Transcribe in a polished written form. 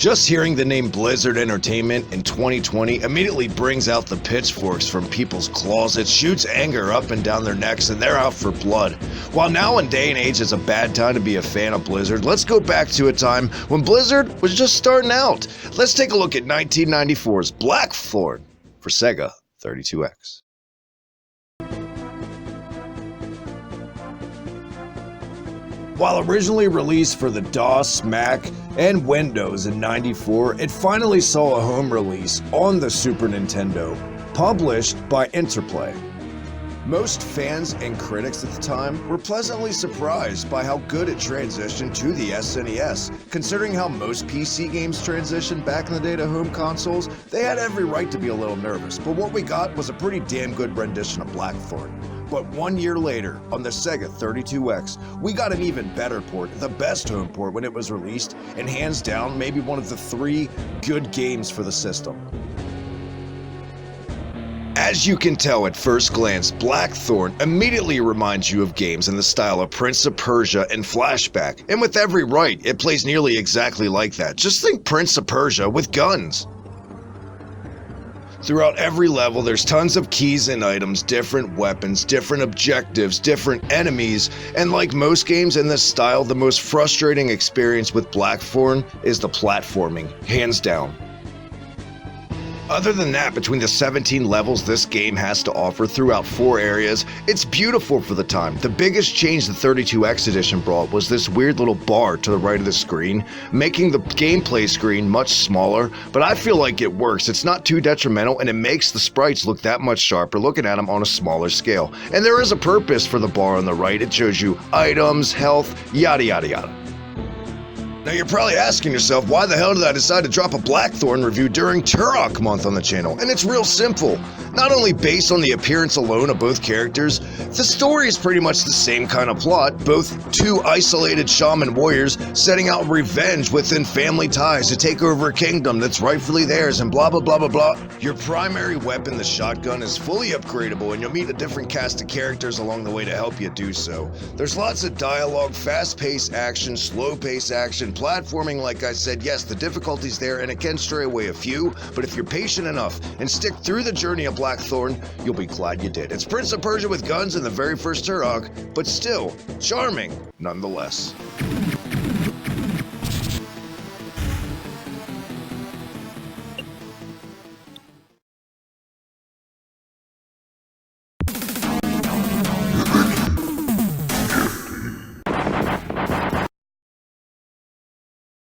Just hearing the name Blizzard Entertainment in 2020 immediately brings out the pitchforks from people's closets, shoots anger up and down their necks, and they're out for blood. While now in day and age it's a bad time to be a fan of Blizzard, let's go back to a time when Blizzard was just starting out. Let's take a look at 1994's Blackthorne for SEGA 32X. While originally released for the DOS, Mac, and Windows in '94, it finally saw a home release on the Super Nintendo, published by Interplay. Most fans and critics at the time were pleasantly surprised by how good it transitioned to the SNES. Considering how most PC games transitioned back in the day to home consoles, they had every right to be a little nervous, but what we got was a pretty damn good rendition of Blackthorne. But 1 year later, on the SEGA 32X, we got an even better port, the best home port when it was released, and hands down, maybe one of the 3 good games for the system. As you can tell at first glance, Blackthorne immediately reminds you of games in the style of Prince of Persia and Flashback, and with every right, it plays nearly exactly like that. Just think Prince of Persia with guns. Throughout every level, there's tons of keys and items, different weapons, different objectives, different enemies, and like most games in this style, the most frustrating experience with Blackthorne is the platforming, hands down. Other than that, between the 17 levels this game has to offer throughout 4 areas, it's beautiful for the time. The biggest change the 32X edition brought was this weird little bar to the right of the screen, making the gameplay screen much smaller, but I feel like it works. It's not too detrimental, and it makes the sprites look that much sharper looking at them on a smaller scale. And there is a purpose for the bar on the right. It shows you items, health, yada yada yada. Now you're probably asking yourself, why the hell did I decide to drop a Blackthorne review during Turok month on the channel? And it's real simple. Not only based on the appearance alone of both characters, the story is pretty much the same kind of plot, both 2 isolated shaman warriors setting out revenge within family ties to take over a kingdom that's rightfully theirs and blah blah blah blah blah. Your primary weapon, the shotgun, is fully upgradable and you'll meet a different cast of characters along the way to help you do so. There's lots of dialogue, fast-paced action, slow-paced action, platforming, like I said. Yes, the difficulty's there and it can stray away a few, but if you're patient enough and stick through the journey of Blackthorne, you'll be glad you did. It's Prince of Persia with guns in the very first Turok, but still charming nonetheless.